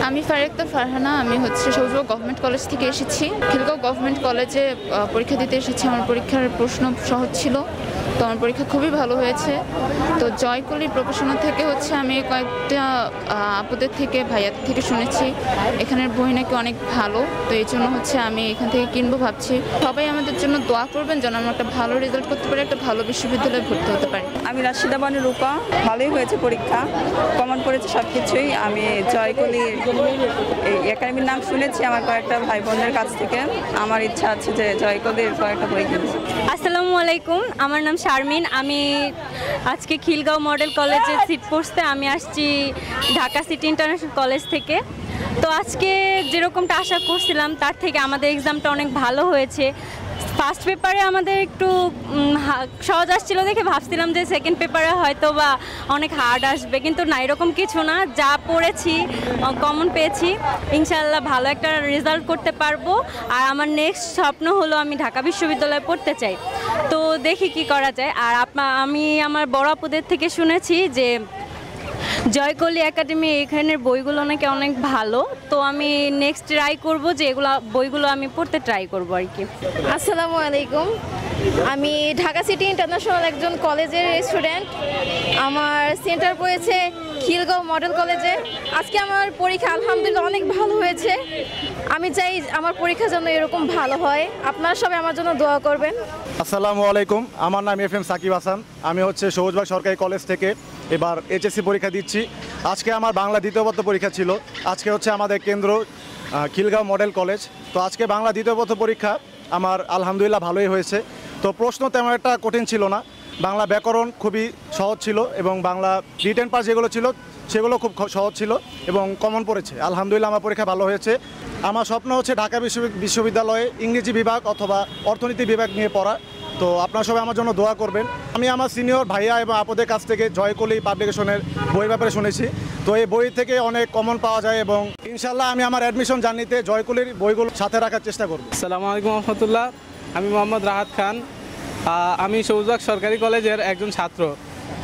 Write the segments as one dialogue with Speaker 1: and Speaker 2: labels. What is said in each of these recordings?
Speaker 1: আমি ফারিক্তা ফারহানা। আমি হচ্ছে সৌজন্য গভর্নমেন্ট কলেজ থেকে এসেছি। খিলগাঁও গভর্নমেন্ট কলেজে পরীক্ষা দিতে এসেছি। আমার পরীক্ষার প্রশ্ন সহজ ছিল, তো আমার পরীক্ষা খুবই ভালো হয়েছে। তো জয়কলি প্রকাশনা থেকে হচ্ছে আমি কয়েকটা আপুদের থেকে ভাইয়াদের থেকে শুনেছি এখানের বই নাকি অনেক ভালো, তো এই জন্য হচ্ছে আমি এখান থেকে কিনবো ভাবছি। সবাই আমাদের জন্য দোয়া করবেন যেন আমরা একটা ভালো রেজাল্ট করতে পারি, একটা ভালো বিশ্ববিদ্যালয়ে ভর্তি হতে পারি।
Speaker 2: আমি রাশিদা বানু রূপা। ভালোই হয়েছে পরীক্ষা, কমন পড়েছে সব কিছুই। আমি জয়কলি এই একাডেমির নাম শুনেছি আমার কয়েকটা ভাই বোনদের কাছ থেকে। আমার ইচ্ছা আছে যে জয়কলির কয়েকটা বই কিনবো।
Speaker 3: আসসালামু আলাইকুম, আমার নাম শারমিন। আমি আজকে খিলগাঁও মডেল কলেজে সিট পড়তে আমি আসছি ঢাকা সিটি ইন্টারন্যাশনাল কলেজ থেকে। তো আজকে যেরকমটা আশা করছিলাম তার থেকে আমাদের এক্সামটা অনেক ভালো হয়েছে। ফার্স্ট পেপারে আমাদের একটু সহজ আসছিল দেখে ভাবছিলাম যে সেকেন্ড পেপারে হয়তো বা অনেক হার্ড আসবে, কিন্তু না, এরকম কিছু না। যা পড়েছি কমন পেয়েছি, ইনশাআল্লাহ ভালো একটা রেজাল্ট করতে পারবো। আর আমার নেক্সট স্বপ্ন হলো আমি ঢাকা বিশ্ববিদ্যালয়ে পড়তে চাই। তো দেখি কি করা যায়। আর আমি আমার বড় আপুদের থেকে শুনেছি যে জয়কলি একাডেমি এখানের বইগুলো নাকি অনেক ভালো। তো আমি নেক্সট ট্রাই করব যে বইগুলো আমি পড়তে ট্রাই করব আর কি।
Speaker 4: আসসালামু আলাইকুম, আমি ঢাকা সিটি ইন্টারন্যাশনাল একজন কলেজের স্টুডেন্ট। আমার সেন্টার পড়েছে খিলগাঁও মডেল কলেজে। আজকে আমার পরীক্ষা আলহামদুলিল্লাহ অনেক ভালো হয়েছে। আমি চাই আমার পরীক্ষা যেন এরকম ভালো হয়। আপনারা সবাই আমার জন্য দোয়া করবেন।
Speaker 5: আসসালামু আলাইকুম, আমার নাম FM সাকিব হাসান। আমি হচ্ছে সবুজবাগ সরকারি কলেজ থেকে এবার HSC পরীক্ষা দিচ্ছি। আজকে আমার বাংলা দ্বিতীয় পত্র পরীক্ষা ছিল। আজকে হচ্ছে আমাদের কেন্দ্র খিলগাঁও মডেল কলেজ। তো আজকে বাংলা দ্বিতীয় পত্র পরীক্ষা আমার আলহামদুলিল্লাহ ভালোই হয়েছে। তো প্রশ্ন তেমন একটা কঠিন ছিল না, বাংলা ব্যাকরণ খুবই সহজ ছিল এবং বাংলা রিটেন পাস যেগুলো ছিল সেগুলো খুব সহজ ছিল এবং কমন পড়েছে। আলহামদুলিল্লাহ আমার পরীক্ষা ভালো হয়েছে। আমার স্বপ্ন হচ্ছে ঢাকা বিশ্ববিদ্যালয়ে ইংরেজি বিভাগ অথবা অর্থনীতি বিভাগ নিয়ে পড়া। তো আপনারা সবাই আমার জন্য দোয়া করবেন। আমি আমার সিনিয়র ভাইয়া এবং আপুদের কাছ থেকে জয়কলি পাবলিকেশনের বই ব্যাপারে শুনেছি। তো এই বই থেকে অনেক কমন পাওয়া যায় এবং ইনশাল্লাহ আমি আমার অ্যাডমিশন জার্নিতে জয়কলির বইগুলো সাথে রাখার চেষ্টা করব।
Speaker 6: আসসালামু আলাইকুম রহমতুল্লাহ। আমি মোহাম্মদ রাহাত খান। আমি সবুজবাগ সরকারি কলেজের একজন ছাত্র।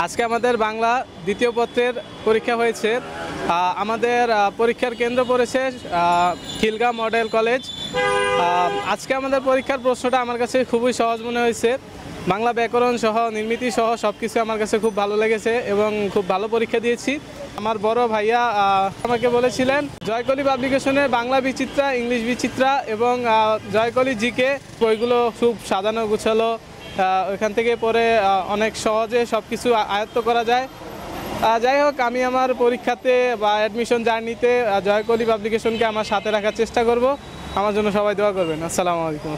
Speaker 6: আজকে আমাদের বাংলা দ্বিতীয় পত্রের পরীক্ষা হয়েছে। আমাদের পরীক্ষার কেন্দ্র পড়েছে খিলগাঁও মডেল কলেজ। আজকে আমাদের পরীক্ষার প্রশ্নটা আমার কাছে খুবই সহজ মনে হয়েছে। বাংলা ব্যাকরণ সহ নির্মিতি সহ সব কিছু আমার কাছে খুব ভালো লেগেছে এবং খুব ভালো পরীক্ষা দিয়েছি। আমার বড় ভাইয়া আমাকে বলেছিলেন জয়কলি পাবলিকেশনের বাংলা বিচিত্রা, ইংলিশ বিচিত্রা এবং জয়কলি জিকে বইগুলো খুব সাজানো গুছালো, ওইখান থেকে পড়ে অনেক সহজে সব কিছু আয়ত্ত করা যায়। যাই হোক, আমি আমার পরীক্ষাতে বা অ্যাডমিশন জার্নিতে জয়কলি পাবলিকেশনকে আমার সাথে রাখার চেষ্টা করব। আমার জন্য সবাই দোয়া করবেন। আসসালামু আলাইকুম।